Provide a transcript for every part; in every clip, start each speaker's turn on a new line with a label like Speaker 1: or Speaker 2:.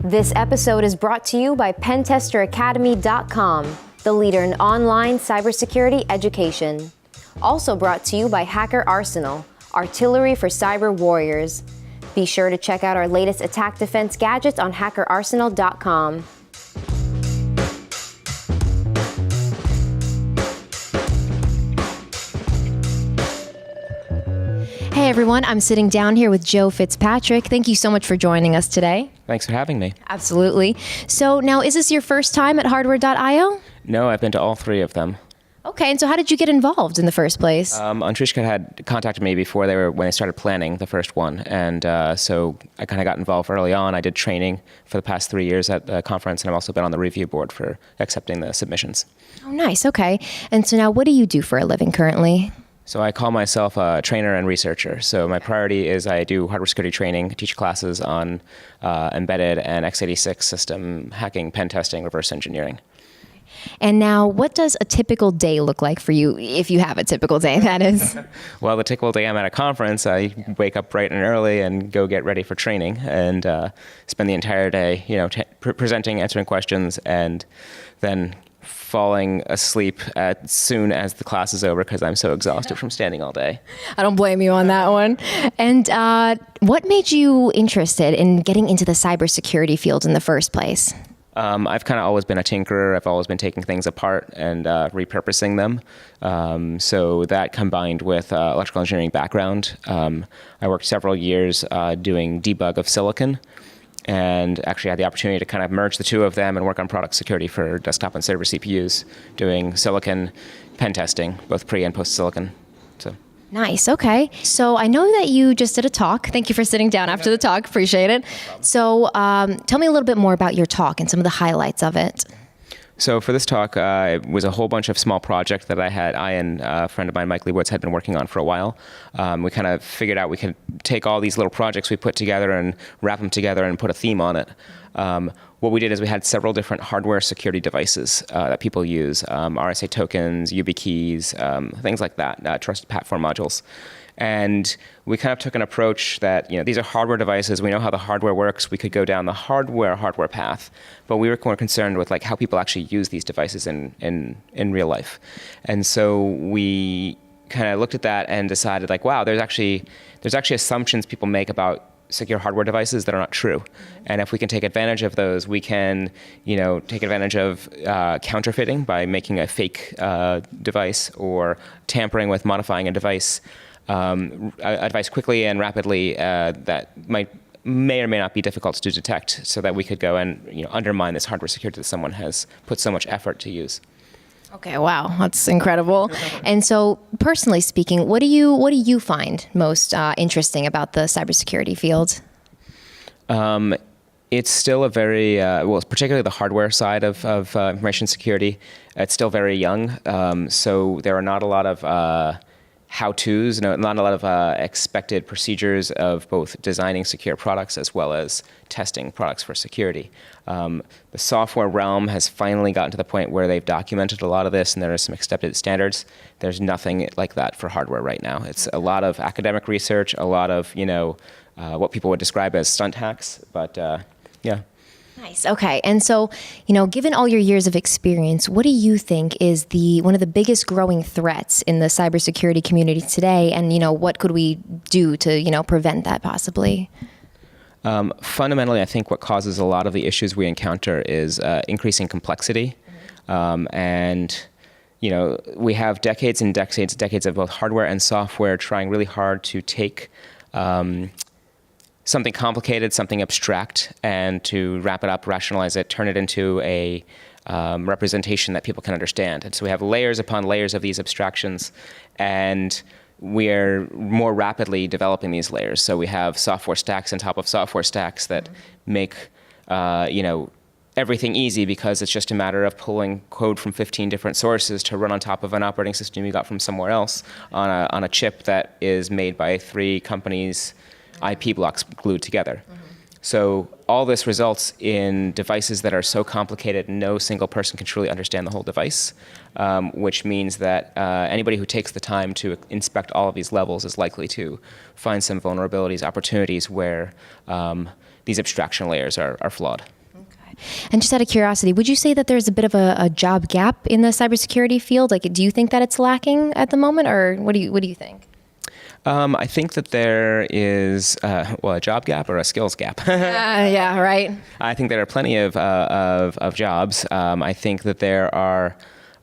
Speaker 1: This episode is brought to you by Pentester Academy.com, the leader in online cybersecurity education. Also brought to you by Hacker Arsenal, artillery for cyber warriors. Be sure to check out our latest attack defense gadgets on hackerarsenal.com. Hey everyone, I'm sitting down here with Joe FitzPatrick. Thank you so much for joining us today.
Speaker 2: Thanks for having me.
Speaker 1: Absolutely. So now, is this your first time at hardware.io?
Speaker 2: No, I've been to all three of them.
Speaker 1: Okay, and so how did you get involved in the first place?
Speaker 2: Antrishka had contacted me before when they started planning the first one, and so I kind of got involved early on. I did training for the past 3 years at the conference, and I've also been on the review board for accepting the submissions.
Speaker 1: Oh, nice. Okay. And so now, what do you do for a living currently?
Speaker 2: So I call myself a trainer and researcher. So my priority is I do hardware security training, teach classes on embedded and x86 system hacking, pen testing, reverse engineering.
Speaker 1: And now, what does a typical day look like for you, if you have a typical day, that is?
Speaker 2: Well, the typical day I'm at a conference, I wake up bright and early and go get ready for training and spend the entire day, presenting, answering questions, and then falling asleep as soon as the class is over because I'm so exhausted from standing all day.
Speaker 1: I don't blame you on that one. And what made you interested in getting into the cybersecurity field in the first place?
Speaker 2: I've kind of always been a tinkerer. I've always been taking things apart and repurposing them. So that combined with electrical engineering background, I worked several years doing debug of silicon, and actually had the opportunity to kind of merge the two of them and work on product security for desktop and server CPUs, doing silicon pen testing, both pre and post silicon. So.
Speaker 1: Nice. Okay. So I know that you just did a talk. Thank you for sitting down after the talk. Appreciate it. So tell me a little bit more about your talk and some of the highlights of it.
Speaker 2: So for this talk, it was a whole bunch of small projects that I and a friend of mine, Mike Leibowitz, had been working on for a while. We kind of figured out we could take all these little projects we put together and wrap them together and put a theme on it. What we did is we had several different hardware security devices that people use, RSA tokens, YubiKeys, things like that, trusted platform modules. And we kind of took an approach that, these are hardware devices. We know how the hardware works. We could go down the hardware path, but we were more concerned with how people actually use these devices in real life. And so we kind of looked at that and decided wow, there's actually assumptions people make about secure hardware devices that are not true. And if we can take advantage of those, we can, take advantage of counterfeiting by making a fake device or tampering with modifying a device quickly and rapidly that may or may not be difficult to detect, so that we could go and undermine this hardware security that someone has put so much effort to use.
Speaker 1: Okay, wow, that's incredible. And so, personally speaking, what do you find most interesting about the cybersecurity field?
Speaker 2: It's still a very particularly the hardware side of information security. It's still very young, so there are not a lot of how-tos, not a lot of expected procedures of both designing secure products as well as testing products for security. The software realm has finally gotten to the point where they've documented a lot of this, and there are some accepted standards. There's nothing like that for hardware right now. It's a lot of academic research, a lot of what people would describe as stunt hacks, but yeah.
Speaker 1: Nice. Okay. And so, given all your years of experience, what do you think is one of the biggest growing threats in the cybersecurity community today? And, what could we do to, prevent that possibly?
Speaker 2: Fundamentally, I think what causes a lot of the issues we encounter is increasing complexity. And, we have decades and decades of both hardware and software trying really hard to take something complicated, something abstract, and to wrap it up, rationalize it, turn it into a representation that people can understand. And so we have layers upon layers of these abstractions, and we're more rapidly developing these layers. So we have software stacks on top of software stacks that make everything easy, because it's just a matter of pulling code from 15 different sources to run on top of an operating system you got from somewhere else on a chip that is made by 3 companies' IP blocks glued together. So all this results in devices that are so complicated, no single person can truly understand the whole device, which means that anybody who takes the time to inspect all of these levels is likely to find some vulnerabilities, opportunities where these abstraction layers are flawed.
Speaker 1: Okay. And just out of curiosity, would you say that there's a bit of a job gap in the cybersecurity field? Like, do you think that it's lacking at the moment, or what do you think?
Speaker 2: I think that there is, a job gap or a skills gap.
Speaker 1: Yeah, right. I
Speaker 2: think there are plenty of jobs. I think that there are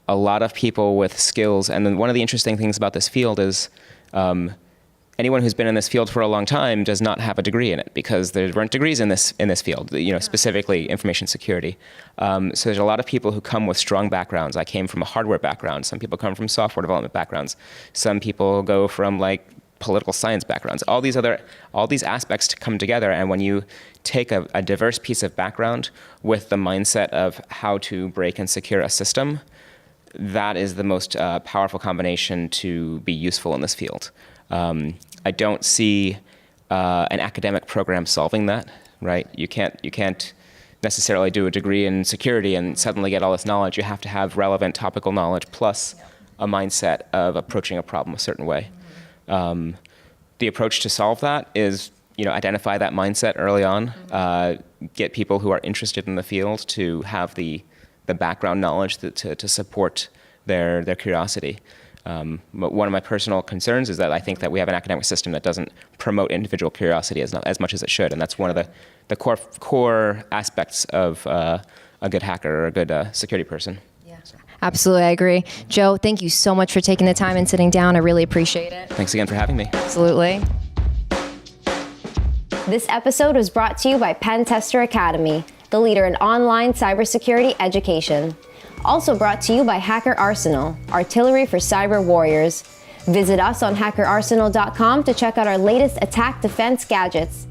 Speaker 2: a lot of people with skills. And then one of the interesting things about this field is anyone who's been in this field for a long time does not have a degree in it, because there weren't degrees in this field, specifically information security. So there's a lot of people who come with strong backgrounds. I came from a hardware background. Some people come from software development backgrounds. Some people go from political science backgrounds. All these aspects to come together, and when you take a diverse piece of background with the mindset of how to break and secure a system, that is the most powerful combination to be useful in this field. I don't see an academic program solving that, right? You can't necessarily do a degree in security and suddenly get all this knowledge. You have to have relevant topical knowledge plus a mindset of approaching a problem a certain way. The approach to solve that is, identify that mindset early on, get people who are interested in the field to have the background knowledge to support their curiosity. But one of my personal concerns is that I think that we have an academic system that doesn't promote individual curiosity as much as it should, and that's one of the core aspects of a good hacker or a good security person.
Speaker 1: Absolutely, I agree. Joe, thank you so much for taking the time and sitting down. I really appreciate it.
Speaker 2: Thanks again for having me.
Speaker 1: Absolutely. This episode was brought to you by Pentester Academy, the leader in online cybersecurity education. Also brought to you by Hacker Arsenal, artillery for cyber warriors. Visit us on hackerarsenal.com to check out our latest attack defense gadgets.